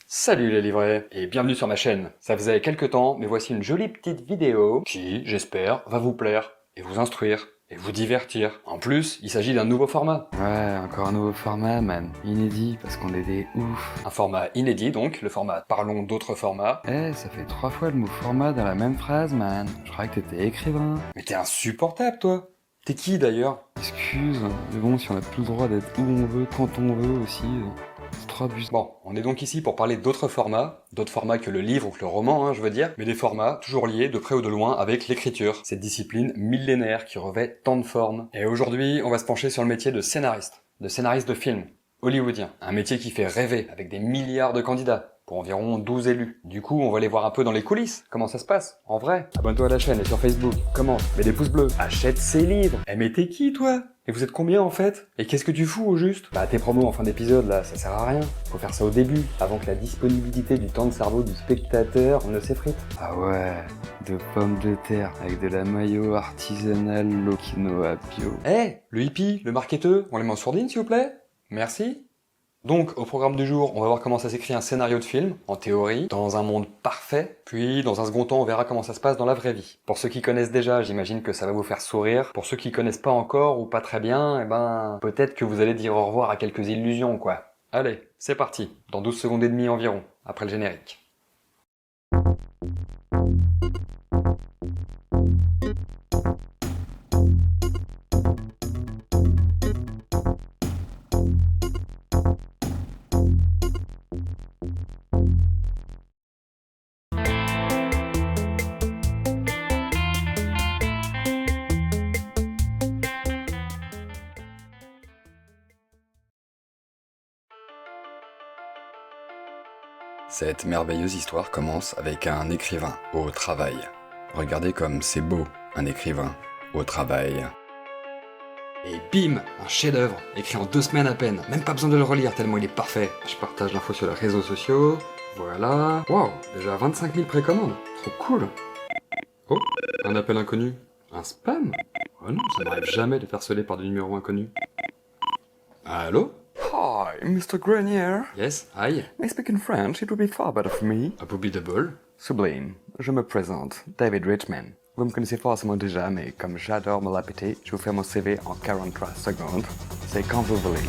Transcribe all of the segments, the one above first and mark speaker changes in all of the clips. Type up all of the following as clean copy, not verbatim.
Speaker 1: Salut les livrets, et bienvenue sur ma chaîne. Ça faisait quelques temps, mais voici une jolie petite vidéo qui, j'espère, va vous plaire, et vous instruire, et vous divertir. En plus, il s'agit d'un nouveau format.
Speaker 2: Ouais, encore un nouveau format, man. Inédit, parce qu'on est des ouf.
Speaker 1: Un format inédit donc, le format Parlons d'autres formats.
Speaker 2: Ça fait 3 fois le mot format dans la même phrase, man. Je croyais que t'étais écrivain.
Speaker 1: Mais t'es insupportable toi. T'es qui d'ailleurs?
Speaker 2: Excuse, mais bon, si on a plus le droit d'être où on veut, quand on veut aussi, c'est trop abusé.
Speaker 1: Bon, on est donc ici pour parler d'autres formats que le livre ou que le roman, je veux dire, mais des formats toujours liés de près ou de loin avec l'écriture, cette discipline millénaire qui revêt tant de formes. Et aujourd'hui, on va se pencher sur le métier de scénariste de film, hollywoodien, un métier qui fait rêver avec des milliards de candidats, pour environ 12 élus. Du coup, on va aller voir un peu dans les coulisses, comment ça se passe, en vrai. Abonne-toi à la chaîne et sur Facebook, commente, mets des pouces bleus, achète ces livres. Eh mais t'es qui toi? Et vous êtes combien en fait? Et qu'est-ce que tu fous au juste? Bah tes promos en fin d'épisode là, ça sert à rien. Faut faire ça au début, avant que la disponibilité du temps de cerveau du spectateur ne s'effrite.
Speaker 2: Ah ouais, de pommes de terre, avec de la mayo artisanale Lokinoa bio.
Speaker 1: Eh, le hippie, le marketeur, on les met en sourdine s'il vous plaît? Merci. Donc, au programme du jour, on va voir comment ça s'écrit un scénario de film, en théorie, dans un monde parfait, puis dans un second temps, on verra comment ça se passe dans la vraie vie. Pour ceux qui connaissent déjà, j'imagine que ça va vous faire sourire. Pour ceux qui connaissent pas encore ou pas très bien, eh ben, peut-être que vous allez dire au revoir à quelques illusions, quoi. Allez, c'est parti, dans 12 secondes et demie environ, après le générique. Cette merveilleuse histoire commence avec un écrivain au travail. Regardez comme c'est beau, un écrivain au travail. Et bim, un chef-d'œuvre, écrit en 2 semaines à peine. Même pas besoin de le relire tellement il est parfait. Je partage l'info sur les réseaux sociaux. Voilà. Wow, déjà 25 000 précommandes. Trop cool. Oh, un appel inconnu. Un spam? Oh non, ça m'arrive jamais d'être harcelé par des numéros inconnus. Allô?
Speaker 2: Hi, Mr. Grenier.
Speaker 1: Yes, hi.
Speaker 2: May I speak in French? It would be far better for me.
Speaker 1: A Bobby Double.
Speaker 2: Sublime. Je me présente, David Richman. Vous me connaissez forcément déjà, mais comme j'adore me la péter, je vous fais mon CV en 43 secondes. C'est quand vous voulez.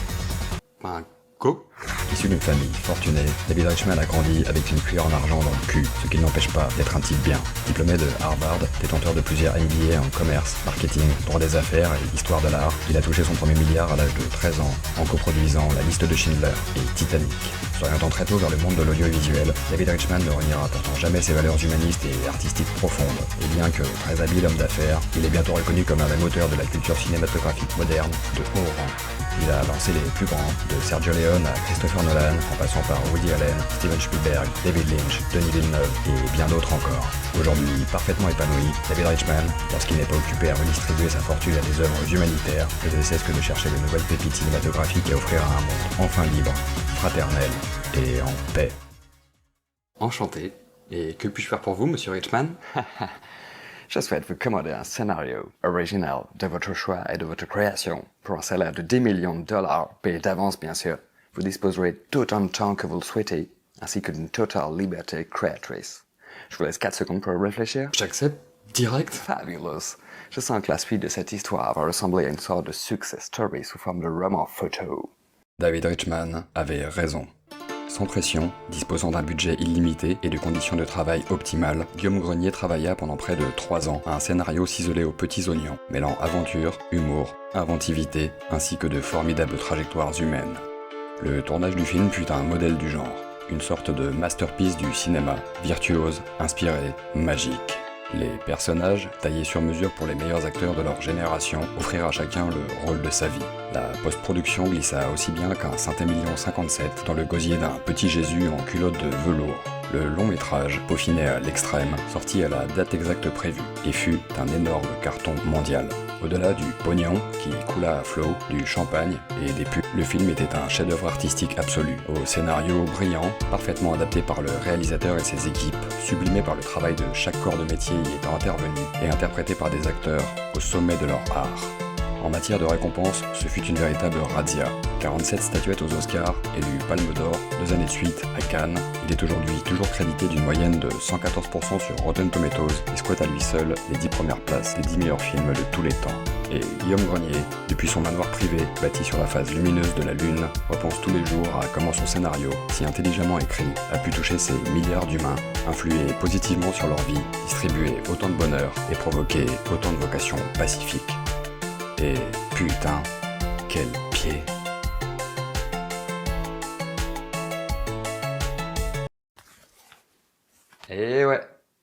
Speaker 1: Un go?
Speaker 3: Issu d'une famille fortunée, David Richman a grandi avec une cuillère en argent dans le cul, ce qui ne l'empêche pas d'être un type bien. Diplômé de Harvard, détenteur de plusieurs MBA en commerce, marketing, droit des affaires et histoire de l'art, il a touché son premier milliard à l'âge de 13 ans en coproduisant La Liste de Schindler et Titanic. S'orientant très tôt vers le monde de l'audiovisuel, David Richman ne reniera pourtant jamais ses valeurs humanistes et artistiques profondes. Et bien que très habile homme d'affaires, il est bientôt reconnu comme un des moteurs de la culture cinématographique moderne de haut rang. Il a lancé les plus grands, de Sergio Leone à Christopher Nolan, en passant par Woody Allen, Steven Spielberg, David Lynch, Denis Villeneuve et bien d'autres encore. Aujourd'hui parfaitement épanoui, David Richman, lorsqu'il n'est pas occupé à redistribuer sa fortune à des œuvres humanitaires, ne cesse que de chercher de nouvelles pépites cinématographiques à offrir à un monde enfin libre, fraternel et en paix.
Speaker 1: Enchanté. Et que puis-je faire pour vous, monsieur Richman?
Speaker 2: Je souhaite vous commander un scénario original de votre choix et de votre création pour un salaire de 10 millions de dollars, payé d'avance bien sûr. Vous disposerez d'autant de temps que vous le souhaitez, ainsi que d'une totale liberté créatrice. Je vous laisse 4 secondes pour réfléchir.
Speaker 1: J'accepte direct.
Speaker 2: Fabulous. Je sens que la suite de cette histoire va ressembler à une sorte de success story sous forme de roman photo.
Speaker 3: David Richman avait raison. Sans pression, disposant d'un budget illimité et de conditions de travail optimales, Guillaume Grenier travailla pendant près de 3 ans à un scénario ciselé aux petits oignons, mêlant aventure, humour, inventivité, ainsi que de formidables trajectoires humaines. Le tournage du film fut un modèle du genre, une sorte de masterpiece du cinéma, virtuose, inspiré, magique. Les personnages, taillés sur mesure pour les meilleurs acteurs de leur génération, offrirent à chacun le rôle de sa vie. La post-production glissa aussi bien qu'un Saint-Émilion 57 dans le gosier d'un petit Jésus en culotte de velours. Le long métrage, peaufiné à l'extrême, sortit à la date exacte prévue et fut un énorme carton mondial. Au-delà du pognon qui coula à flot, du champagne et des pubs, le film était un chef-d'œuvre artistique absolu, au scénario brillant, parfaitement adapté par le réalisateur et ses équipes, sublimé par le travail de chaque corps de métier y étant intervenu et interprété par des acteurs au sommet de leur art. En matière de récompense, ce fut une véritable razzia. 47 statuettes aux Oscars, élu Palme d'Or, 2 années de suite à Cannes. Il est aujourd'hui toujours crédité d'une moyenne de 114% sur Rotten Tomatoes et squatte à lui seul les 10 premières places des 10 meilleurs films de tous les temps. Et Guillaume Grenier, depuis son manoir privé bâti sur la face lumineuse de la Lune, repense tous les jours à comment son scénario, si intelligemment écrit, a pu toucher ces milliards d'humains, influer positivement sur leur vie, distribuer autant de bonheur et provoquer autant de vocations pacifiques. Et putain, quel pied!
Speaker 1: Et ouais.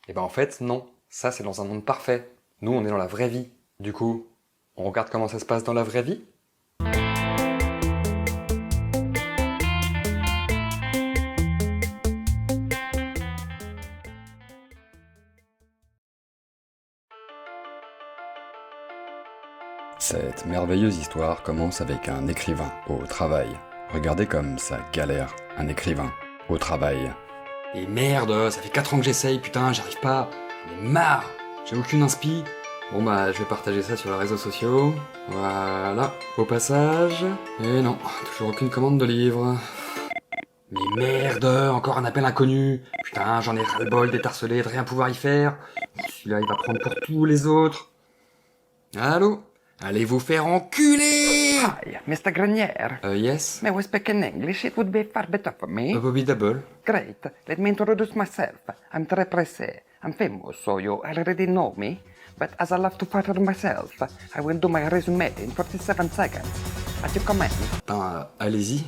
Speaker 1: Et ben en fait, non. Ça, c'est dans un monde parfait. Nous, on est dans la vraie vie. Du coup, on regarde comment ça se passe dans la vraie vie?
Speaker 3: Cette merveilleuse histoire commence avec un écrivain au travail. Regardez comme ça galère, un écrivain au travail.
Speaker 1: Et merde, ça fait 4 ans que j'essaye, putain, j'arrive pas. J'en ai marre. J'ai aucune inspi. Bon bah, je vais partager ça sur les réseaux sociaux. Voilà, au passage. Et non, toujours aucune commande de livre. Mais merde, encore un appel inconnu. Putain, j'en ai ras-le-bol d'étarceler, de rien pouvoir y faire. Celui-là, il va prendre pour tous les autres. Allô? Allez vous faire enculer!
Speaker 2: Hi, Mr. Grenier.
Speaker 1: Yes?
Speaker 2: May we speak in English? It would be far better for me.
Speaker 1: Bobby Double.
Speaker 2: Great. Let me introduce myself. I'm Très Pressé. I'm famous, so you already know me. But as I love to flatter myself, I will do my resume in 47 seconds. At your command.
Speaker 1: Ben, allez-y.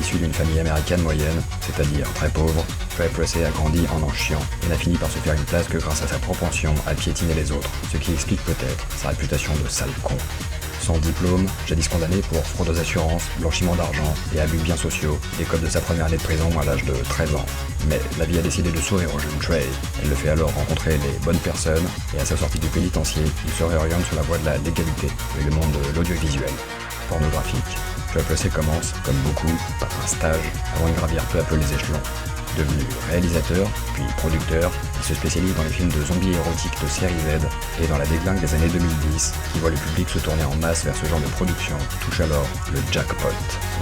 Speaker 3: Issu d'une famille américaine moyenne, c'est-à-dire très pauvre, Trey Pressey a grandi en en chiant et n'a fini par se faire une place que grâce à sa propension à piétiner les autres, ce qui explique peut-être sa réputation de sale con. Sans diplôme, jadis condamné pour fraude aux assurances, blanchiment d'argent et abus de biens sociaux, écope de sa première année de prison à l'âge de 13 ans. Mais la vie a décidé de sourire au jeune Trey. Elle le fait alors rencontrer les bonnes personnes et à sa sortie du pénitencier, il se réoriente sur la voie de la légalité et le monde de l'audiovisuel. Pornographique. Trey Pressey commence, comme beaucoup, par un stage avant de gravir peu à peu les échelons. Devenu réalisateur, puis producteur, il se spécialise dans les films de zombies érotiques de série Z et dans la déglingue des années 2010, qui voit le public se tourner en masse vers ce genre de production, touche alors le jackpot.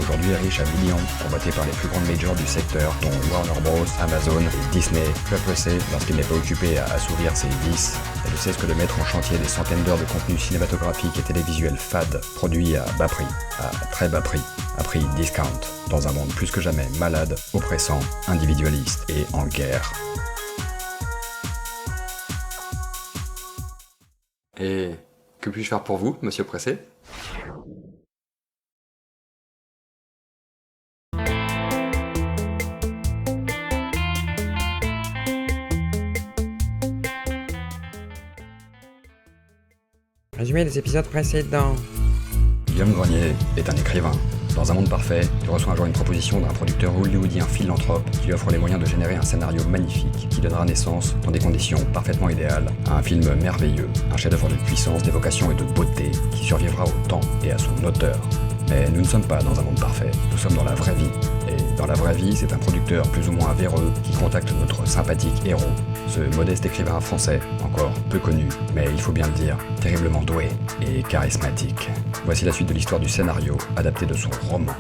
Speaker 3: Aujourd'hui riche à millions, convoité par les plus grandes majors du secteur, dont Warner Bros, Amazon et Disney, Trey Pressey, lorsqu'il n'est pas occupé à assouvir ses vices, ne cesse que de mettre en chantier des centaines d'heures de contenu cinématographique et télévisuel fade, produit à bas prix, à très bas prix, à prix discount, dans un monde plus que jamais malade, oppressant, individualiste et en guerre.
Speaker 1: Et que puis-je faire pour vous, monsieur Pressé?
Speaker 4: Résumé des épisodes précédents.
Speaker 3: Guillaume Grenier est un écrivain. Dans un monde parfait, il reçoit un jour une proposition d'un producteur hollywoodien philanthrope qui lui offre les moyens de générer un scénario magnifique qui donnera naissance, dans des conditions parfaitement idéales, à un film merveilleux, un chef-d'œuvre de puissance, d'évocation et de beauté qui survivra au temps et à son auteur. Mais nous ne sommes pas dans un monde parfait, nous sommes dans la vraie vie. Et dans la vraie vie, c'est un producteur plus ou moins véreux qui contacte notre sympathique héros, ce modeste écrivain français, encore peu connu, mais il faut bien le dire, terriblement doué et charismatique. Voici la suite de l'histoire du scénario, adapté de son roman.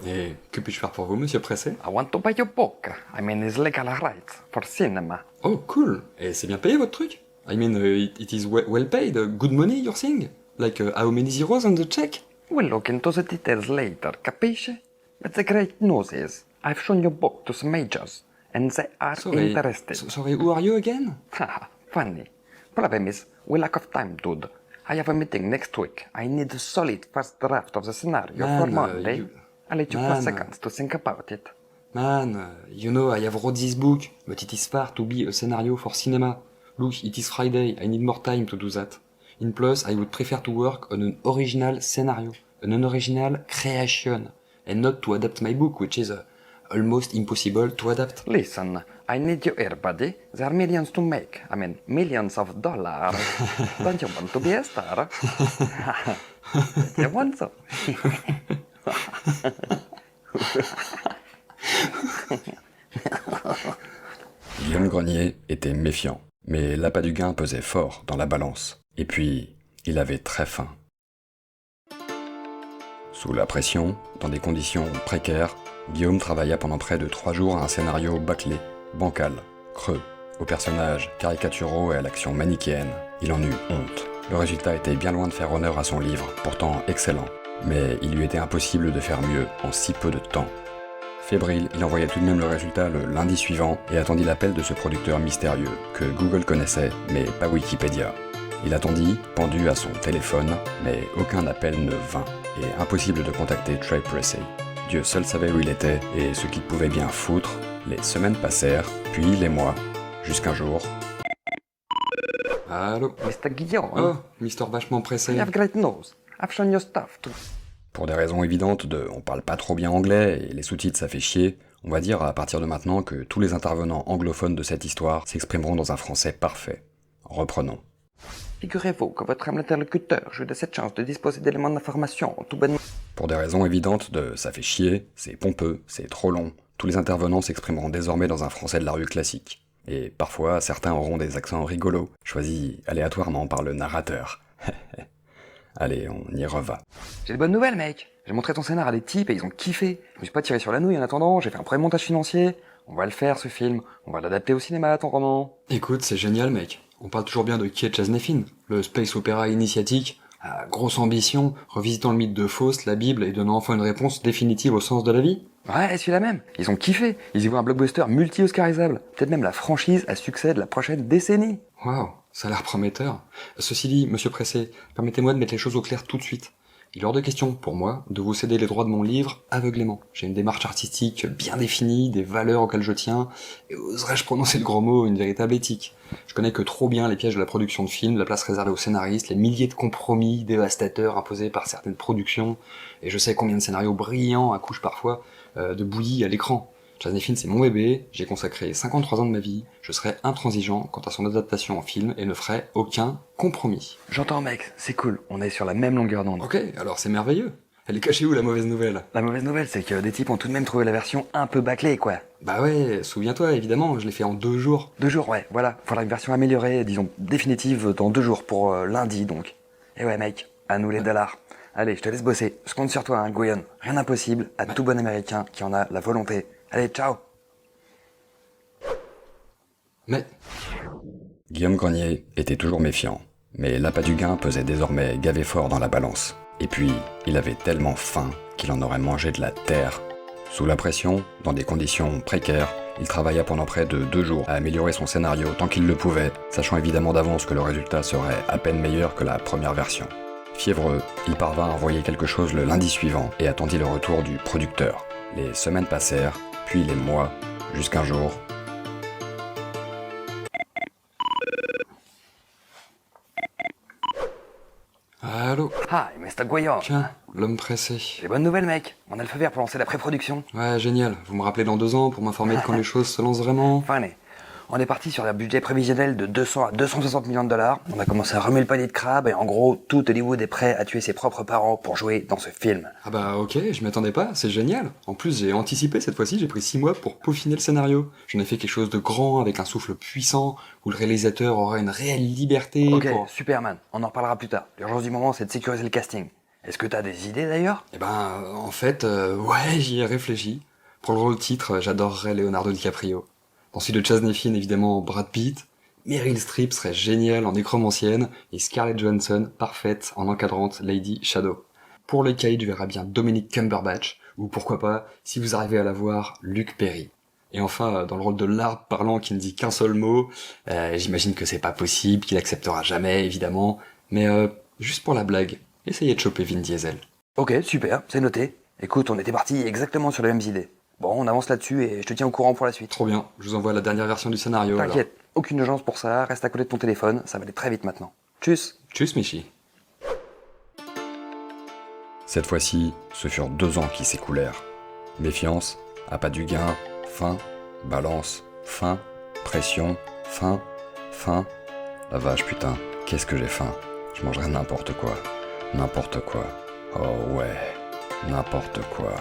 Speaker 1: Et que puis-je faire pour vous, monsieur Pressé?
Speaker 2: I want to buy your book. I mean, it's legal rights for cinema.
Speaker 1: Oh, cool. Et c'est bien payé, votre truc? I mean, it is well paid, good money, you're saying? Like, how many zeros on the check?
Speaker 2: We'll look into the details later, capisce? But the great news is, I've shown your book to some majors, and they are interested.
Speaker 1: Sorry, who are you again?
Speaker 2: Haha, funny. Problem is, we lack of time, dude. I have a meeting next week. I need a solid first draft of the scenario for Monday. I'll let you 4 seconds to think about it.
Speaker 1: Man, you know, I have wrote this book, but it is far to be a scenario for cinema. Look, it is Friday, I need more time to do that. In plus, I would prefer to work on an original scenario, an original creation, and not to adapt my book, which is almost impossible to adapt.
Speaker 2: Listen, I need you here, buddy. There are millions to make. I mean, millions of dollars. Don't you want to be a star? You want so?
Speaker 3: Guillaume Grenier était méfiant. Mais l'appât du gain pesait fort dans la balance. Et puis, il avait très faim. Sous la pression, dans des conditions précaires, Guillaume travailla pendant près de 3 jours à un scénario bâclé, bancal, creux, aux personnages caricaturaux et à l'action manichéenne. Il en eut honte. Le résultat était bien loin de faire honneur à son livre, pourtant excellent. Mais il lui était impossible de faire mieux en si peu de temps. Fébrile, il envoya tout de même le résultat le lundi suivant et attendit l'appel de ce producteur mystérieux, que Google connaissait, mais pas Wikipédia. Il attendit, pendu à son téléphone, mais aucun appel ne vint, et impossible de contacter Trey Pressey. Dieu seul savait où il était et ce qu'il pouvait bien foutre. Les semaines passèrent, puis les mois, jusqu'un jour...
Speaker 1: Allô?
Speaker 2: Mr. Guillaume,
Speaker 1: Oh, Mister vachement pressé.
Speaker 2: you have great news. I've shown your stuff to...
Speaker 3: Pour des raisons évidentes de on parle pas trop bien anglais et les sous-titres ça fait chier, on va dire à partir de maintenant que tous les intervenants anglophones de cette histoire s'exprimeront dans un français parfait. Reprenons.
Speaker 2: Figurez-vous que votre interlocuteur jouit de cette chance de disposer d'éléments d'information tout bonnement...
Speaker 3: Pour des raisons évidentes de ça fait chier, c'est pompeux, c'est trop long, tous les intervenants s'exprimeront désormais dans un français de la rue classique. Et parfois, certains auront des accents rigolos, choisis aléatoirement par le narrateur. Allez, on y reva.
Speaker 2: J'ai des bonnes nouvelles, mec. J'ai montré ton scénar à des types et ils ont kiffé. Je me suis pas tiré sur la nouille en attendant, j'ai fait un premier montage financier. On va le faire, ce film. On va l'adapter au cinéma, ton roman.
Speaker 1: Écoute, c'est génial, mec. On parle toujours bien de Kiet Chasnefin, le space opéra initiatique, à grosse ambition, revisitant le mythe de Faust, la Bible et donnant enfin une réponse définitive au sens de la vie.
Speaker 2: Ouais, celui-là même. Ils ont kiffé. Ils y voient un blockbuster multi-oscarisable. Peut-être même la franchise à succès de la prochaine décennie.
Speaker 1: Waouh, ça a l'air prometteur. Ceci dit, monsieur Pressé, permettez-moi de mettre les choses au clair tout de suite. Il est hors de question, pour moi, de vous céder les droits de mon livre aveuglément. J'ai une démarche artistique bien définie, des valeurs auxquelles je tiens, et oserais-je prononcer le gros mot, une véritable éthique. Je connais que trop bien les pièges de la production de films, la place réservée aux scénaristes, les milliers de compromis dévastateurs imposés par certaines productions, et je sais combien de scénarios brillants accouchent parfois de bouillie à l'écran. Chasnefin, c'est mon bébé, j'ai consacré 53 ans de ma vie, je serai intransigeant quant à son adaptation en film et ne ferai aucun compromis.
Speaker 2: J'entends, mec. C'est cool. On est sur la même longueur d'onde.
Speaker 1: Ok, alors c'est merveilleux. Elle est cachée où la mauvaise nouvelle?
Speaker 2: La mauvaise nouvelle, c'est que des types ont tout de même trouvé la version un peu bâclée, quoi.
Speaker 1: Bah ouais, souviens-toi, évidemment, je l'ai fait en 2 jours.
Speaker 2: 2 jours, ouais, voilà. Faudra une version améliorée, disons, définitive, dans 2 jours, pour lundi, donc. Et ouais, mec, à nous les dollars. Allez, je te laisse bosser. Je compte sur toi, hein, Guyon. Rien d'impossible à tout bon américain qui en a la volonté. Allez, ciao.
Speaker 1: Mais...
Speaker 3: Guillaume Grenier était toujours méfiant, mais l'appât du gain pesait désormais gavé fort dans la balance. Et puis, il avait tellement faim qu'il en aurait mangé de la terre. Sous la pression, dans des conditions précaires, il travailla pendant près de 2 jours à améliorer son scénario tant qu'il le pouvait, sachant évidemment d'avance que le résultat serait à peine meilleur que la première version. Fiévreux, il parvint à envoyer quelque chose le lundi suivant et attendit le retour du producteur. Les semaines passèrent, puis les mois, jusqu'un jour...
Speaker 1: Allô?
Speaker 2: Hi, Mr. Guyon.
Speaker 1: Tiens, l'homme pressé.
Speaker 2: J'ai bonne nouvelle, mec. On a le feu vert pour lancer la pré-production.
Speaker 1: Ouais, génial. Vous me rappelez dans 2 ans pour m'informer de quand les choses se lancent vraiment?
Speaker 2: Funny. On est parti sur un budget prévisionnel de 200 à 260 millions de dollars. On a commencé à remuer le panier de crabe et en gros, tout Hollywood est prêt à tuer ses propres parents pour jouer dans ce film.
Speaker 1: Ah bah ok, je m'attendais pas, c'est génial. En plus, j'ai anticipé cette fois-ci, j'ai pris 6 mois pour peaufiner le scénario. J'en ai fait quelque chose de grand, avec un souffle puissant, où le réalisateur aura une réelle liberté
Speaker 2: Ok,
Speaker 1: pour...
Speaker 2: Superman, on en reparlera plus tard. L'urgence du moment, c'est de sécuriser le casting. Est-ce que t'as des idées d'ailleurs?
Speaker 1: Eh ben, en fait, ouais, j'y ai réfléchi. Pour le rôle titre, j'adorerais Leonardo DiCaprio. Dans celui de Chasnefin, évidemment, Brad Pitt. Meryl Streep serait géniale en nécromancienne, et Scarlett Johansson, parfaite en encadrante Lady Shadow. Pour le Cage, je verrai bien Dominic Cumberbatch, ou pourquoi pas, si vous arrivez à la voir, Luke Perry. Et enfin, dans le rôle de l'arbre parlant qui ne dit qu'un seul mot, j'imagine que c'est pas possible, qu'il acceptera jamais, évidemment, mais juste pour la blague, essayez de choper Vin Diesel.
Speaker 2: Ok, super, c'est noté. Écoute, on était partis exactement sur les mêmes idées. Bon, on avance là-dessus et je te tiens au courant pour la suite.
Speaker 1: Trop bien, je vous envoie la dernière version du scénario.
Speaker 2: T'inquiète, aucune urgence pour ça, reste à côté de ton téléphone, ça va aller très vite maintenant. Tchuss.
Speaker 1: Tchuss, Michi.
Speaker 3: Cette fois-ci, ce furent 2 ans qui s'écoulèrent. Méfiance, appât du gain, faim, balance, faim, pression, faim, faim. La vache putain, qu'est-ce que j'ai faim. Je mangerai n'importe quoi. N'importe quoi. Oh ouais, n'importe quoi.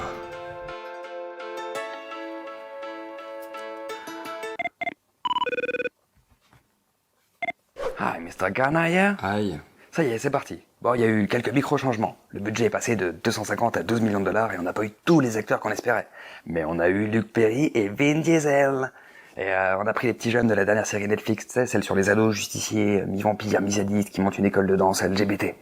Speaker 2: Hi, Mr. Garnier.
Speaker 1: Aïe.
Speaker 2: Ça y est, c'est parti. Bon, il y a eu quelques micro-changements. Le budget est passé de 250 à 12 millions de dollars et on n'a pas eu tous les acteurs qu'on espérait. Mais on a eu Luke Perry et Vin Diesel. Et on a pris les petits jeunes de la dernière série Netflix, tu sais, celle sur les ados justiciers, mi-vampires, mi-sadistes, qui montent une école de danse LGBT.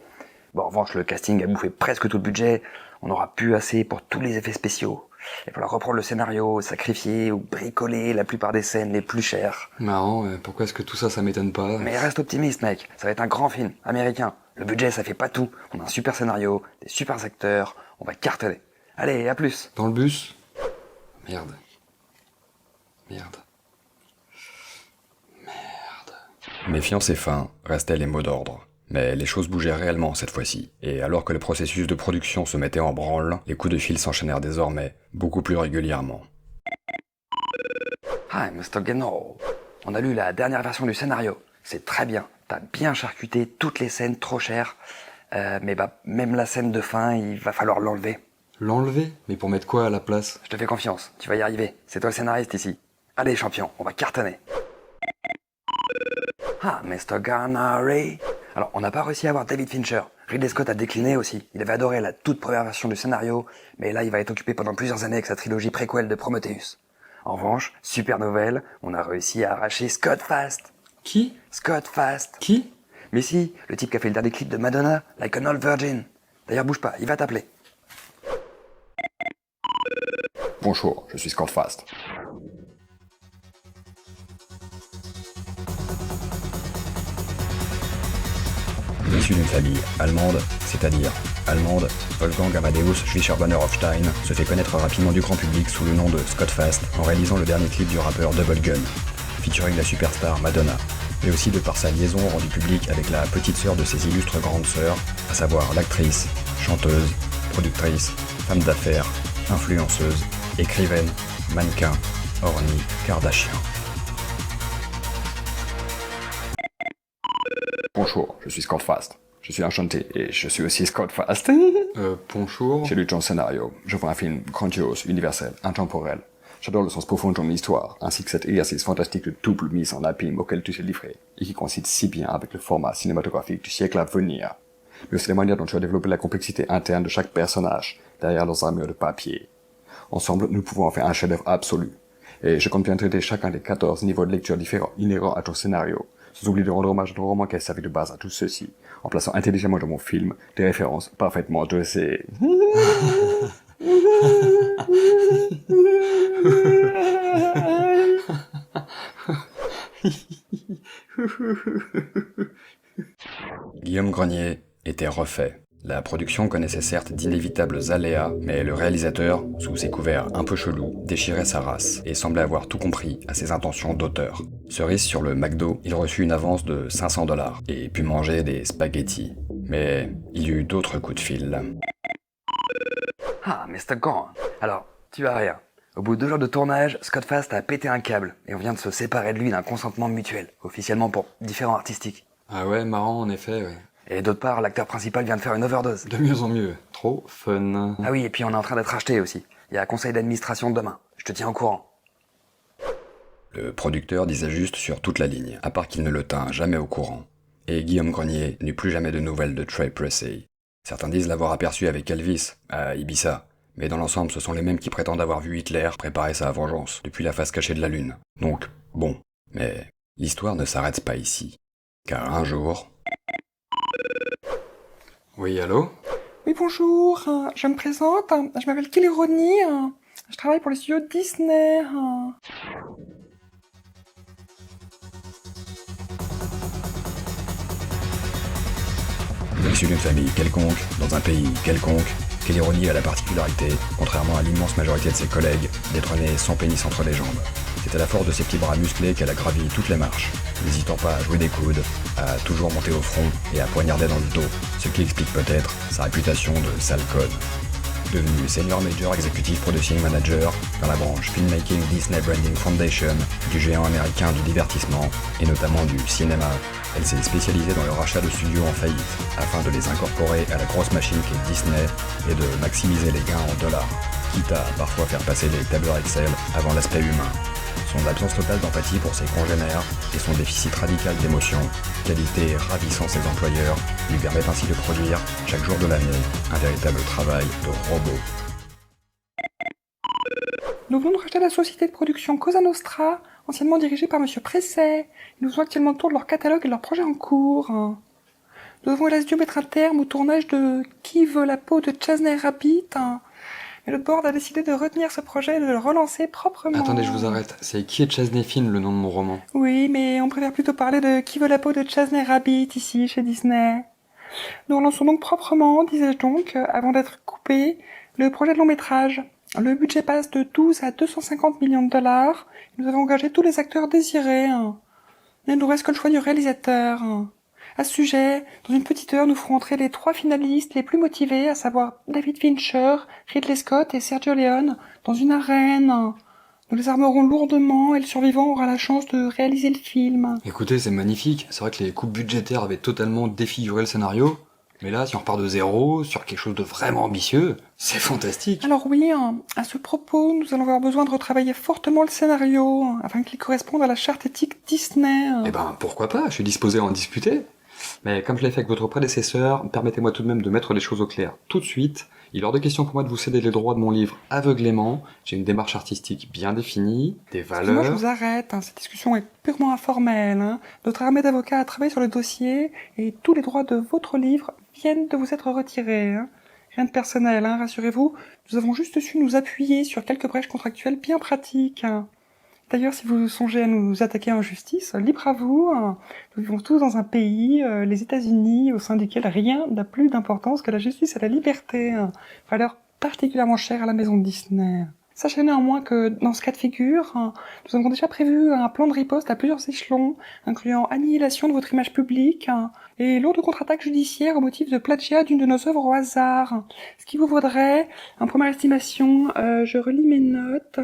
Speaker 2: Bon, en revanche, le casting a bouffé presque tout le budget. On n'aura plus assez pour tous les effets spéciaux. Il va falloir reprendre le scénario, sacrifier ou bricoler la plupart des scènes les plus chères.
Speaker 1: Marrant, pourquoi est-ce que tout ça, ça m'étonne pas?
Speaker 2: Mais reste optimiste, mec. Ça va être un grand film, américain. Le budget, ça fait pas tout. On a un super scénario, des super acteurs, on va cartonner. Allez, à plus.
Speaker 1: Dans le bus? Merde. Merde.
Speaker 3: Méfiance et faim restaient les mots d'ordre. Mais les choses bougeaient réellement cette fois-ci, et alors que le processus de production se mettait en branle, les coups de fil s'enchaînèrent désormais beaucoup plus régulièrement.
Speaker 2: Hi, Mr. Geno. On a lu la dernière version du scénario. C'est très bien. T'as bien charcuté toutes les scènes trop chères. Mais même la scène de fin, il va falloir l'enlever.
Speaker 1: L'enlever? Mais pour mettre quoi à la place?
Speaker 2: Je te fais confiance. Tu vas y arriver. C'est toi le scénariste ici. Allez, champion, on va cartonner. Ah, Mr. Garnary. Alors, on n'a pas réussi à avoir David Fincher. Ridley Scott a décliné aussi. Il avait adoré la toute première version du scénario, mais là, il va être occupé pendant plusieurs années avec sa trilogie préquelle de Prometheus. En revanche, super nouvelle, on a réussi à arracher Scott Fast.
Speaker 1: Qui?
Speaker 2: Scott Fast.
Speaker 1: Qui?
Speaker 2: Mais si, le type qui a fait le dernier clip de Madonna, Like an Old Virgin. D'ailleurs, bouge pas, il va t'appeler.
Speaker 3: Bonjour, je suis Scott Fast. Issu d'une famille allemande, c'est-à-dire allemande, Wolfgang Amadeus Schwicher-Banner-Hofstein se fait connaître rapidement du grand public sous le nom de Scott Fast en réalisant le dernier clip du rappeur Double Gun, featuring la superstar Madonna, mais aussi de par sa liaison rendue publique avec la petite sœur de ses illustres grandes sœurs, à savoir l'actrice, chanteuse, productrice, femme d'affaires, influenceuse, écrivaine, mannequin, Orny Kardashian. Bonjour, je suis Scott Fast. Je suis enchanté et je suis aussi Scott Fast.
Speaker 1: Bonjour.
Speaker 3: J'ai lu ton scénario. Je vois un film grandiose, universel, intemporel. J'adore le sens profond de ton histoire, ainsi que cet exercice fantastique de double mise en abîme auquel tu t'es livré, et qui coïncide si bien avec le format cinématographique du siècle à venir. Mais aussi la manière dont tu as développé la complexité interne de chaque personnage, derrière leurs armures de papier. Ensemble, nous pouvons en faire un chef-d'œuvre absolu. Et je compte bien traiter chacun des 14 niveaux de lecture différents inhérents à ton scénario, sans oublier de rendre hommage à ton roman qui a servi de base à tout ceci, en plaçant intelligemment dans mon film des références parfaitement dosées. Guillaume Grenier était refait. La production connaissait certes d'inévitables aléas, mais le réalisateur, sous ses couverts un peu chelous, déchirait sa race et semblait avoir tout compris à ses intentions d'auteur. Cerise sur le McDo, il reçut une avance de 500 $ et put manger des spaghettis. Mais il y eut d'autres coups de fil.
Speaker 2: Ah, Mr. Gone. Alors, tu vas rien. Au bout de 2 jours de tournage, Scott Fast a pété un câble et on vient de se séparer de lui d'un consentement mutuel, officiellement pour différents artistiques.
Speaker 1: Ah ouais, marrant en effet, ouais.
Speaker 2: Et d'autre part, l'acteur principal vient de faire une overdose.
Speaker 1: De mieux en mieux. Trop fun.
Speaker 2: Ah oui, et puis on est en train d'être acheté aussi. Il y a un conseil d'administration demain. Je te tiens au courant.
Speaker 3: Le producteur disait juste sur toute la ligne, à part qu'il ne le tint jamais au courant. Et Guillaume Grenier n'eut plus jamais de nouvelles de Trey Pressey. Certains disent l'avoir aperçu avec Elvis, à Ibiza. Mais dans l'ensemble, ce sont les mêmes qui prétendent avoir vu Hitler préparer sa vengeance depuis la face cachée de la Lune. Donc, bon. Mais l'histoire ne s'arrête pas ici. Car un jour...
Speaker 1: Oui, allô?
Speaker 4: Oui, bonjour, je me présente, je m'appelle Kelly Rodney, je travaille pour les studios Disney.
Speaker 3: Issu d'une famille quelconque, dans un pays quelconque, Kelly Rodney a la particularité, contrairement à l'immense majorité de ses collègues, d'être née sans pénis entre les jambes. C'est à la force de ses petits bras musclés qu'elle a gravi toutes les marches, n'hésitant pas à jouer des coudes, à toujours monter au front et à poignarder dans le dos, ce qui explique peut-être sa réputation de sale conne. Devenue Senior Major Executive Producing Manager dans la branche Filmmaking Disney Branding Foundation du géant américain du divertissement et notamment du cinéma, elle s'est spécialisée dans le rachat de studios en faillite afin de les incorporer à la grosse machine qu'est Disney et de maximiser les gains en dollars, quitte à parfois faire passer les tableurs Excel avant l'aspect humain. son absence totale d'empathie pour ses congénères et son déficit radical d'émotion, qualité ravissant ses employeurs, lui permettent ainsi de produire, chaque jour de l'année, un véritable travail de robot.
Speaker 4: Nous venons de racheter la société de production Cosa Nostra, anciennement dirigée par Monsieur Presset. Ils nous ont actuellement le tour de leur catalogue et de leurs projets en cours. Nous devons hélas dû mettre un terme au tournage de Qui veut la peau de Chesney Rabbit. Mais le board a décidé de retenir ce projet et de le relancer proprement.
Speaker 1: Attendez, je vous arrête. C'est Qui est Chesney Finn, le nom de mon roman?
Speaker 4: Oui, mais on préfère plutôt parler de Qui veut la peau de Chesney Rabbit ici, chez Disney. Nous relançons donc proprement, disais-je donc, avant d'être coupé, le projet de long métrage. Le budget passe de 12 à 250 millions de dollars. Nous avons engagé tous les acteurs désirés. Il ne nous reste que le choix du réalisateur. À ce sujet, dans une petite heure, nous ferons entrer les 3 finalistes les plus motivés, à savoir David Fincher, Ridley Scott et Sergio Leone, dans une arène. Nous les armerons lourdement et le survivant aura la chance de réaliser le film.
Speaker 1: Écoutez, c'est magnifique. C'est vrai que les coupes budgétaires avaient totalement défiguré le scénario. Mais là, si on repart de zéro, sur quelque chose de vraiment ambitieux, c'est fantastique.
Speaker 4: Alors oui, à ce propos, nous allons avoir besoin de retravailler fortement le scénario, afin qu'il corresponde à la charte éthique Disney.
Speaker 1: Eh ben, pourquoi pas, je suis disposé à en discuter. Mais comme je l'ai fait avec votre prédécesseur, permettez-moi tout de même de mettre les choses au clair tout de suite. Il est hors de question pour moi de vous céder les droits de mon livre aveuglément. J'ai une démarche artistique bien définie, des valeurs...
Speaker 4: Moi, je vous arrête, cette discussion est purement informelle. Notre armée d'avocats a travaillé sur le dossier, et tous les droits de votre livre viennent de vous être retirés. Rien de personnel, rassurez-vous. Nous avons juste su nous appuyer sur quelques brèches contractuelles bien pratiques. D'ailleurs, si vous songez à nous attaquer en justice, libre à vous. Nous vivons tous dans un pays, les États-Unis, au sein duquel rien n'a plus d'importance que la justice et la liberté. Valeur particulièrement chère à la maison de Disney. Sachez néanmoins que dans ce cas de figure, nous avons déjà prévu un plan de riposte à plusieurs échelons, incluant annihilation de votre image publique et lourde contre-attaque judiciaire au motif de plagiat d'une de nos œuvres au hasard. Ce qui vous vaudrait, en première estimation, je relis mes notes,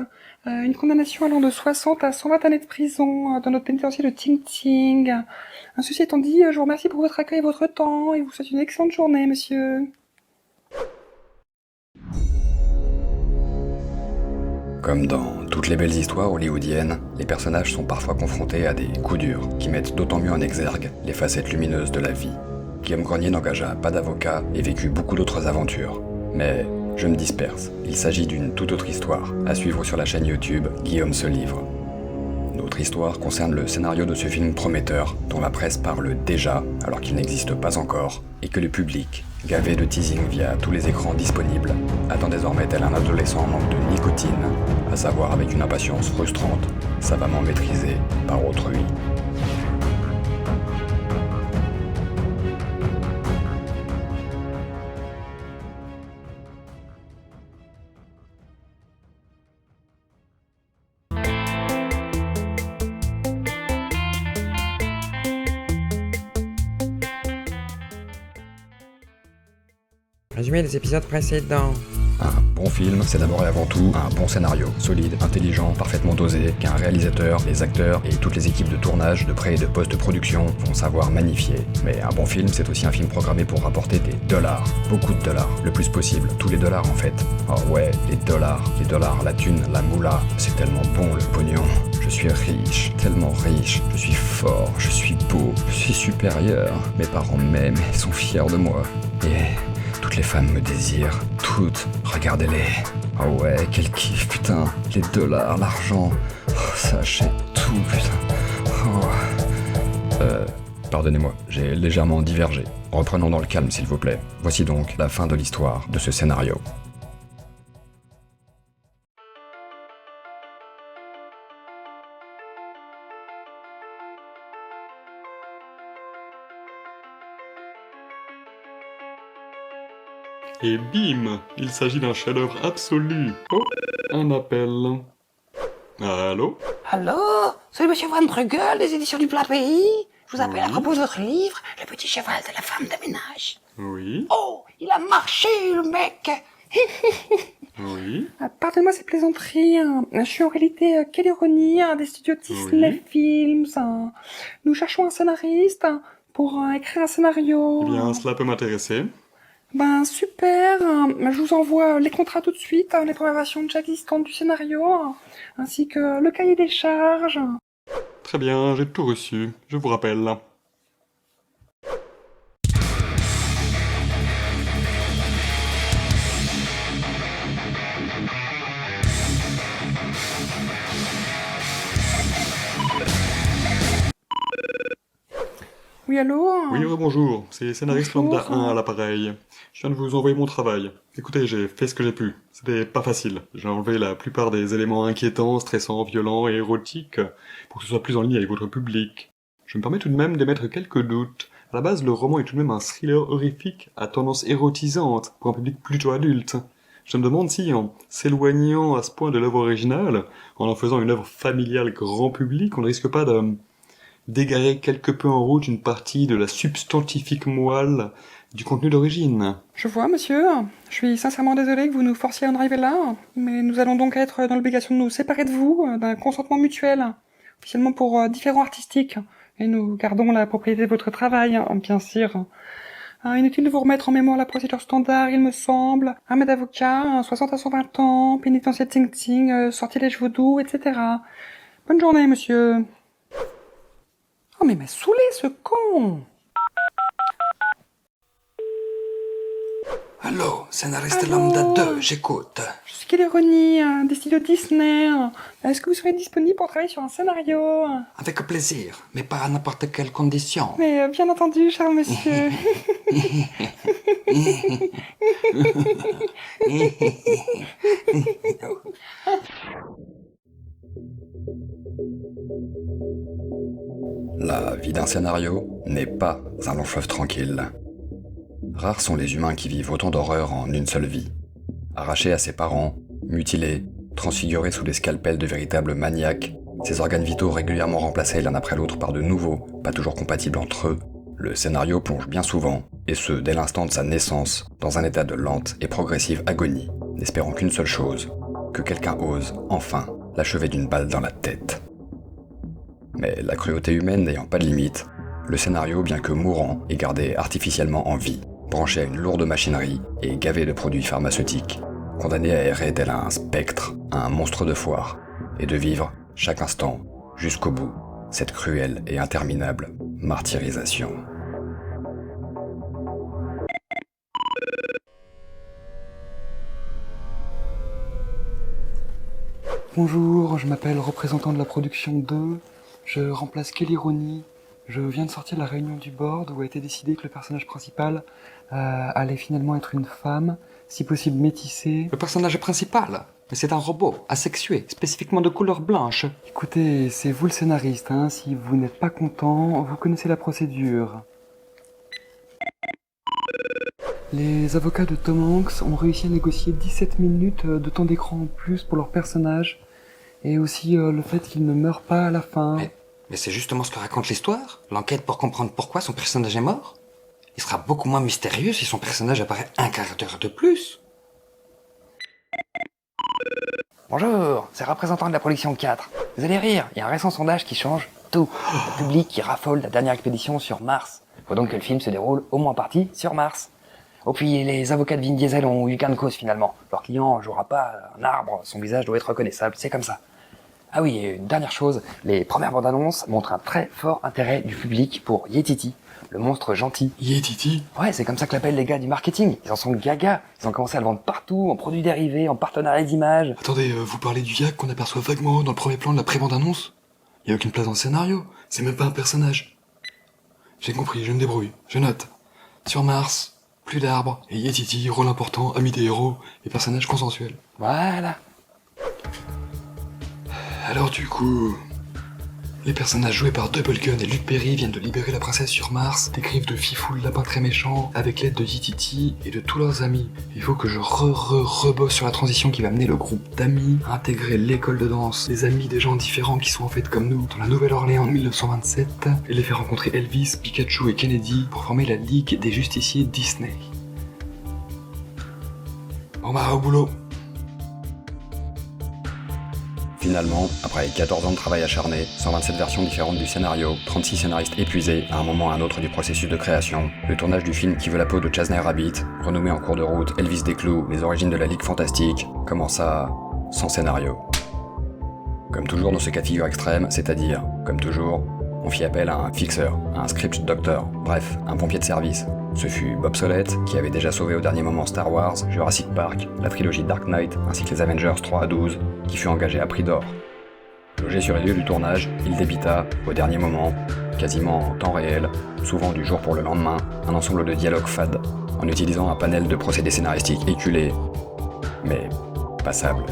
Speaker 4: une condamnation allant de 60 à 120 années de prison dans notre pénitencier de Ting Ting. Ceci étant dit, je vous remercie pour votre accueil et votre temps et vous souhaite une excellente journée, monsieur.
Speaker 3: Comme dans toutes les belles histoires hollywoodiennes, les personnages sont parfois confrontés à des coups durs qui mettent d'autant mieux en exergue les facettes lumineuses de la vie. Guillaume Grenier n'engagea pas d'avocat et vécut beaucoup d'autres aventures. Mais je me disperse, il s'agit d'une toute autre histoire, à suivre sur la chaîne YouTube Guillaume se livre. Notre histoire concerne le scénario de ce film prometteur, dont la presse parle déjà, alors qu'il n'existe pas encore, et que le public, gavé de teasing via tous les écrans disponibles, attend désormais tel un adolescent en manque de nicotine, à savoir avec une impatience frustrante, savamment maîtrisée par autrui.
Speaker 5: Résumé des épisodes précédents.
Speaker 3: Un bon film, c'est d'abord et avant tout un bon scénario, solide, intelligent, parfaitement dosé, qu'un réalisateur, les acteurs et toutes les équipes de tournage, de pré et de post-production vont savoir magnifier. Mais un bon film, c'est aussi un film programmé pour rapporter des dollars, beaucoup de dollars, le plus possible, tous les dollars en fait. Oh ouais, les dollars, la thune, la moula, c'est tellement bon le pognon. Je suis riche, tellement riche, je suis fort, je suis beau, je suis supérieur. Mes parents m'aiment et sont fiers de moi. Et toutes les femmes me désirent, toutes, regardez-les. Oh ouais, quel kiff, putain, les dollars, l'argent, oh, ça achète tout, putain. Oh. Pardonnez-moi, j'ai légèrement divergé. Reprenons dans le calme, s'il vous plaît. Voici donc la fin de l'histoire de ce scénario.
Speaker 1: Et bim, il s'agit d'un chef-d'œuvre absolu. Oh, un appel. Allô?
Speaker 6: Allô? C'est Monsieur Van Bruegel des éditions du Plat Pays. Je vous appelle à propos de votre livre, Le petit cheval de la femme de ménage.
Speaker 1: Oui,
Speaker 6: Oh, il a marché, le mec.
Speaker 1: oui.
Speaker 4: Pardonnez-moi ces plaisanteries. Je suis en réalité quelle ironie des studios Disney Films. Nous cherchons un scénariste pour écrire un scénario.
Speaker 1: Eh bien, cela peut m'intéresser.
Speaker 4: Ben super, je vous envoie les contrats tout de suite, les premières versions déjà existantes du scénario, ainsi que le cahier des charges.
Speaker 1: Très bien, j'ai tout reçu, je vous rappelle.
Speaker 4: Oui, allô?
Speaker 1: Oui, bonjour, c'est Scénariste
Speaker 4: Bonjour.
Speaker 1: Lambda 1 à l'appareil. Je viens de vous envoyer mon travail. Écoutez, j'ai fait ce que j'ai pu. C'était pas facile. J'ai enlevé la plupart des éléments inquiétants, stressants, violents et érotiques pour que ce soit plus en ligne avec votre public. Je me permets tout de même d'émettre quelques doutes. À la base, le roman est tout de même un thriller horrifique à tendance érotisante pour un public plutôt adulte. Je me demande si, en s'éloignant à ce point de l'œuvre originale, en faisant une œuvre familiale grand public, on ne risque pas d'égarer quelque peu en route une partie de la substantifique moelle du contenu d'origine.
Speaker 4: Je vois, monsieur. Je suis sincèrement désolé que vous nous forciez à en arriver là, mais nous allons donc être dans l'obligation de nous séparer de vous, d'un consentement mutuel, officiellement pour différents artistiques, et nous gardons la propriété de votre travail, bien sûr. Inutile de vous remettre en mémoire la procédure standard, il me semble. Armée d'avocat, 60 à 120 ans, pénitencier de Ting Ting, sortilège vaudou, etc. Bonne journée, monsieur. Oh, mais m'a saoulé, ce con!
Speaker 2: Allô, scénariste Lambda 2, j'écoute.
Speaker 4: Je suis quelle ironie, des studios Disney. Est-ce que vous serez disponible pour travailler sur un scénario?
Speaker 2: Avec plaisir, mais pas à n'importe quelle condition.
Speaker 4: Mais bien entendu, cher monsieur.
Speaker 3: La vie d'un scénario n'est pas un long fleuve tranquille. Rares sont les humains qui vivent autant d'horreurs en une seule vie. Arrachés à ses parents, mutilés, transfigurés sous les scalpels de véritables maniaques, ses organes vitaux régulièrement remplacés l'un après l'autre par de nouveaux, pas toujours compatibles entre eux, le scénario plonge bien souvent, et ce dès l'instant de sa naissance, dans un état de lente et progressive agonie, n'espérant qu'une seule chose, que quelqu'un ose, enfin, l'achever d'une balle dans la tête. Mais la cruauté humaine n'ayant pas de limite, le scénario, bien que mourant, est gardé artificiellement en vie, branché à une lourde machinerie et gavé de produits pharmaceutiques, condamné à errer tel un spectre, un monstre de foire, et de vivre, chaque instant, jusqu'au bout, cette cruelle et interminable martyrisation.
Speaker 4: Bonjour, je m'appelle représentant de la production 2. Je remplace Kelly Roney. Je viens de sortir de la réunion du board où a été décidé que le personnage principal allait finalement être une femme, si possible métissée.
Speaker 2: Le personnage principal, mais c'est un robot, asexué, spécifiquement de couleur blanche.
Speaker 4: Écoutez, c'est vous le scénariste, hein. Si vous n'êtes pas content, vous connaissez la procédure. Les avocats de Tom Hanks ont réussi à négocier 17 minutes de temps d'écran en plus pour leur personnage, et aussi le fait qu'il ne meure pas à la fin.
Speaker 2: Mais c'est justement ce que raconte l'histoire, l'enquête pour comprendre pourquoi son personnage est mort. Il sera beaucoup moins mystérieux si son personnage apparaît un quart d'heure de plus.
Speaker 6: Bonjour, c'est représentant de la production 4. Vous allez rire, il y a un récent sondage qui change tout. Le public qui raffole de la dernière expédition sur Mars. Faut donc que le film se déroule au moins en partie sur Mars. Oh, puis les avocats de Vin Diesel ont eu gain de cause finalement. Leur client jouera pas un arbre, son visage doit être reconnaissable, c'est comme ça. Ah oui, et une dernière chose, les premières bandes annonces montrent un très fort intérêt du public pour Yetiti, le monstre gentil.
Speaker 1: Yetiti?
Speaker 6: Ouais, c'est comme ça que l'appellent les gars du marketing. Ils en sont gaga. Ils ont commencé à le vendre partout, en produits dérivés, en partenariat d'images.
Speaker 1: Attendez, vous parlez du yak qu'on aperçoit vaguement dans le premier plan de la pré-bande-annonce? Il y a aucune place dans le scénario, c'est même pas un personnage. J'ai compris, je me débrouille, je note. Sur Mars, plus d'arbres, et Yetiti, rôle important, ami des héros, et personnage consensuel.
Speaker 6: Voilà.
Speaker 1: Alors du coup, les personnages joués par Double Gun et Luke Perry viennent de libérer la princesse sur Mars, décrivent de fifou le lapin très méchant, avec l'aide de Yetiti et de tous leurs amis. Il faut que je rebosse sur la transition qui va amener le groupe d'amis à intégrer l'école de danse, les amis des gens différents qui sont en fait comme nous, dans la Nouvelle-Orléans en 1927, et les faire rencontrer Elvis, Pikachu et Kennedy pour former la Ligue des Justiciers Disney. Bon bah, au boulot.
Speaker 3: Finalement, après 14 ans de travail acharné, 127 versions différentes du scénario, 36 scénaristes épuisés à un moment ou à un autre du processus de création, le tournage du film Qui veut la peau de Chasney Rabbit, renommé en cours de route Elvis Desclous, les origines de la Ligue Fantastique, commença sans scénario. Comme toujours dans ce cas de figure extrême, c'est-à-dire, comme toujours, on fit appel à un fixeur, à un script doctor, bref, un pompier de service. Ce fut Bob Solette, qui avait déjà sauvé au dernier moment Star Wars, Jurassic Park, la trilogie Dark Knight, ainsi que les Avengers 3 à 12, qui fut engagé à prix d'or. Logé sur les lieux du tournage, il débita, au dernier moment, quasiment en temps réel, souvent du jour pour le lendemain, un ensemble de dialogues fades, en utilisant un panel de procédés scénaristiques éculés, mais passables.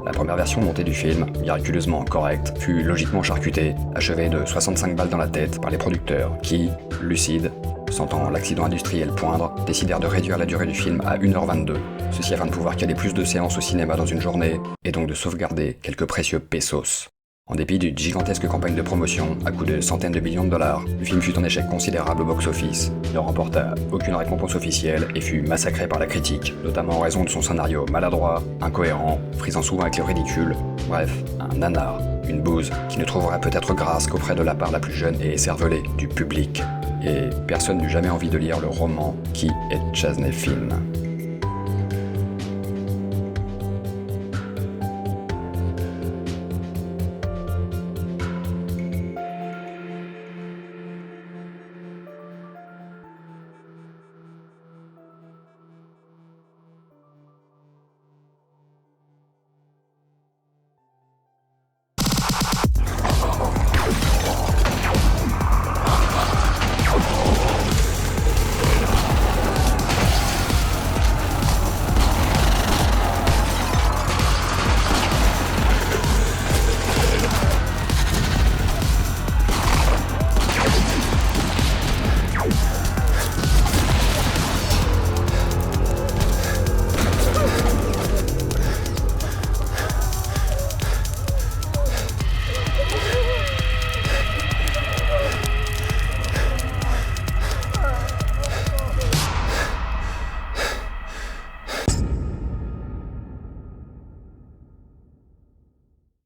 Speaker 3: La première version montée du film, miraculeusement correcte, fut logiquement charcutée, achevée de 65 balles dans la tête par les producteurs qui, lucides, sentant l'accident industriel poindre, décidèrent de réduire la durée du film à 1h22, ceci afin de pouvoir caler plus de séances au cinéma dans une journée, et donc de sauvegarder quelques précieux pesos. En dépit d'une gigantesque campagne de promotion, à coût de centaines de millions de dollars, le film fut un échec considérable au box-office, ne remporta aucune récompense officielle et fut massacré par la critique, notamment en raison de son scénario maladroit, incohérent, frisant souvent avec le ridicule, bref, un nanar, une bouse qui ne trouverait peut-être grâce qu'auprès de la part la plus jeune et écervelée du public. Et personne n'eut jamais envie de lire le roman Qui est Chasney Film.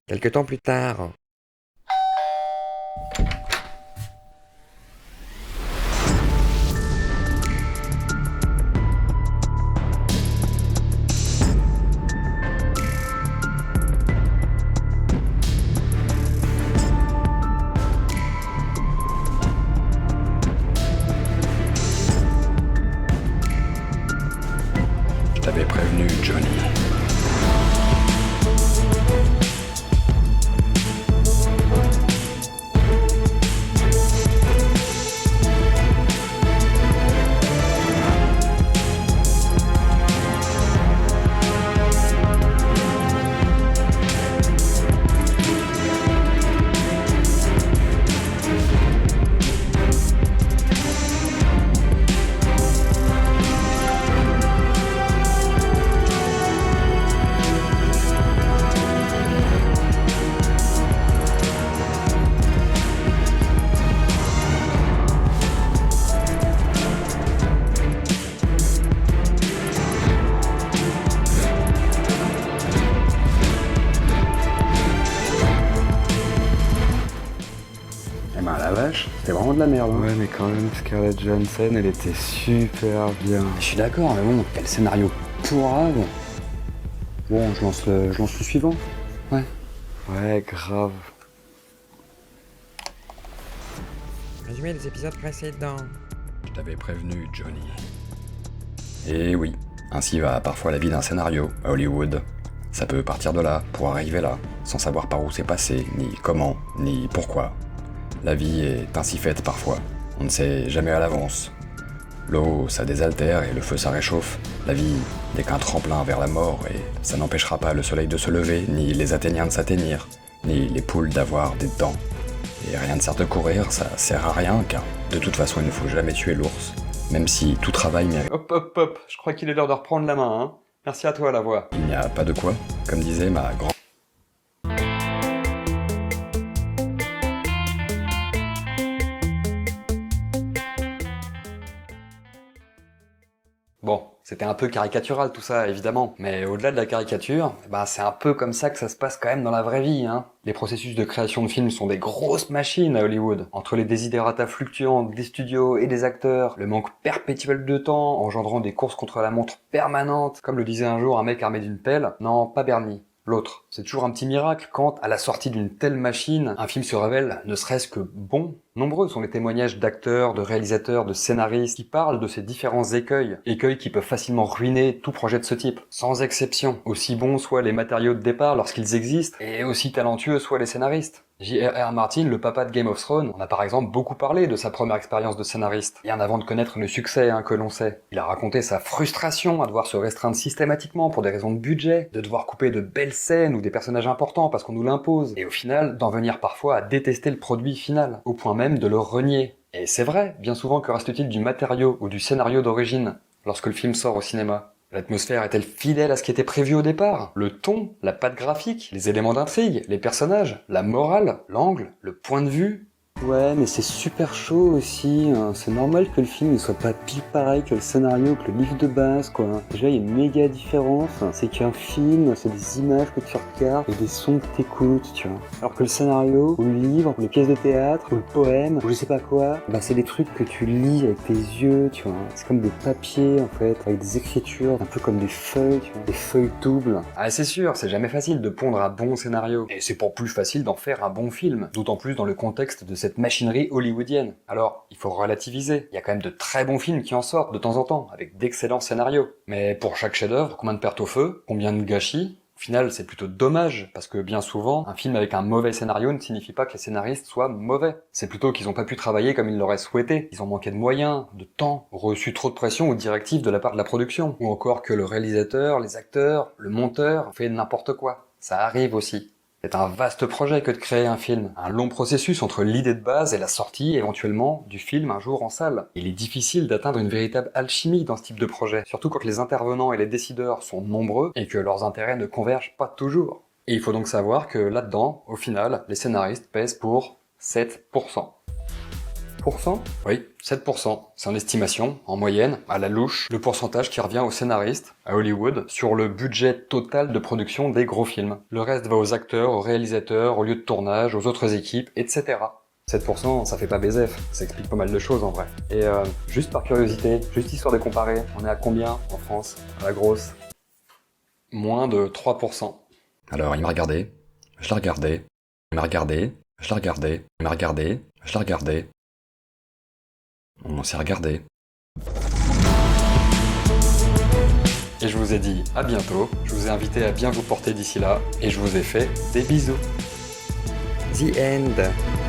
Speaker 5: Quelque temps plus tard.
Speaker 3: Je t'avais prévenu, Johnny. La vache, c'était vraiment de la merde.
Speaker 1: Ouais, mais quand même, Scarlett Johansson, elle était super bien.
Speaker 3: Je suis d'accord, mais bon, quel scénario pourrave. Bon, je lance le suivant. Ouais.
Speaker 1: Ouais, grave.
Speaker 5: Résumé des épisodes précédents.
Speaker 3: Je t'avais prévenu, Johnny. Et oui, ainsi va parfois la vie d'un scénario à Hollywood. Ça peut partir de là, pour arriver là, sans savoir par où c'est passé, ni comment, ni pourquoi. La vie est ainsi faite parfois, on ne sait jamais à l'avance. L'eau, ça désaltère et le feu, ça réchauffe. La vie n'est qu'un tremplin vers la mort et ça n'empêchera pas le soleil de se lever, ni les Athéniens de s'atteignir, ni les poules d'avoir des dents. Et rien ne sert de courir, ça sert à rien, car de toute façon il ne faut jamais tuer l'ours, même si tout travail mérite.
Speaker 1: Hop, hop, hop, je crois qu'il est l'heure de reprendre la main, hein. Merci à toi, la voix.
Speaker 3: Il n'y a pas de quoi, comme disait ma grand.
Speaker 1: Bon, c'était un peu caricatural tout ça, évidemment. Mais au-delà de la caricature, c'est un peu comme ça que ça se passe quand même dans la vraie vie, hein. Les processus de création de films sont des grosses machines à Hollywood. Entre les desiderata fluctuants des studios et des acteurs, le manque perpétuel de temps, engendrant des courses contre la montre permanentes, comme le disait un jour un mec armé d'une pelle, non, pas Bernie. L'autre. C'est toujours un petit miracle quand, à la sortie d'une telle machine, un film se révèle ne serait-ce que bon. Nombreux sont les témoignages d'acteurs, de réalisateurs, de scénaristes qui parlent de ces différents écueils. Écueils qui peuvent facilement ruiner tout projet de ce type. Sans exception. Aussi bons soient les matériaux de départ lorsqu'ils existent, et aussi talentueux soient les scénaristes. J.R.R. Martin, le papa de Game of Thrones, en a par exemple beaucoup parlé de sa première expérience de scénariste, bien avant de connaître le succès que l'on sait. Il a raconté sa frustration à devoir se restreindre systématiquement pour des raisons de budget, de devoir couper de belles scènes ou des personnages importants parce qu'on nous l'impose, et au final d'en venir parfois à détester le produit final, au point même de le renier. Et c'est vrai, bien souvent que reste-t-il du matériau ou du scénario d'origine lorsque le film sort au cinéma? L'atmosphère est-elle fidèle à ce qui était prévu au départ? Le ton, la patte graphique, les éléments d'intrigue, les personnages, la morale, l'angle, le point de vue?
Speaker 7: Ouais, mais c'est super chaud aussi, hein. C'est normal que le film ne soit pas pile pareil que le scénario, que le livre de base, quoi. Déjà, il y a une méga différence, c'est qu'un film, c'est des images que tu regardes et des sons que t'écoutes, tu vois. Alors que le scénario, ou le livre, ou les pièces de théâtre, ou le poème, ou je sais pas quoi, c'est des trucs que tu lis avec tes yeux, tu vois. C'est comme des papiers, en fait, avec des écritures, un peu comme des feuilles, tu vois. Des feuilles doubles.
Speaker 1: Ah, c'est sûr, c'est jamais facile de pondre un bon scénario. Et c'est pas plus facile d'en faire un bon film. D'autant plus dans le contexte de cette machinerie hollywoodienne. Alors, il faut relativiser. Il y a quand même de très bons films qui en sortent de temps en temps, avec d'excellents scénarios. Mais pour chaque chef-d'œuvre, combien de pertes au feu? Combien de gâchis? Au final, c'est plutôt dommage, parce que bien souvent, un film avec un mauvais scénario ne signifie pas que les scénaristes soient mauvais. C'est plutôt qu'ils ont pas pu travailler comme ils l'auraient souhaité. Ils ont manqué de moyens, de temps, reçu trop de pression ou de directives de la part de la production. Ou encore que le réalisateur, les acteurs, le monteur ont fait n'importe quoi. Ça arrive aussi. C'est un vaste projet que de créer un film. Un long processus entre l'idée de base et la sortie, éventuellement, du film un jour en salle. Il est difficile d'atteindre une véritable alchimie dans ce type de projet, surtout quand les intervenants et les décideurs sont nombreux et que leurs intérêts ne convergent pas toujours. Et il faut donc savoir que là-dedans, au final, les scénaristes pèsent pour 7%. Oui, 7%. C'est en estimation, en moyenne, à la louche, le pourcentage qui revient aux scénaristes, à Hollywood, sur le budget total de production des gros films. Le reste va aux acteurs, aux réalisateurs, aux lieux de tournage, aux autres équipes, etc. 7%, ça fait pas BZF, ça explique pas mal de choses en vrai. Et juste par curiosité, juste histoire de comparer, on est à combien en France, à la grosse? Moins de 3%.
Speaker 3: Alors il m'a regardé, je l'ai regardé, il m'a regardé, je l'ai regardé, il m'a regardé, je l'ai regardé. On s'est regardé.
Speaker 1: Et je vous ai dit à bientôt, je vous ai invité à bien vous porter d'ici là, et je vous ai fait des bisous.
Speaker 5: The End.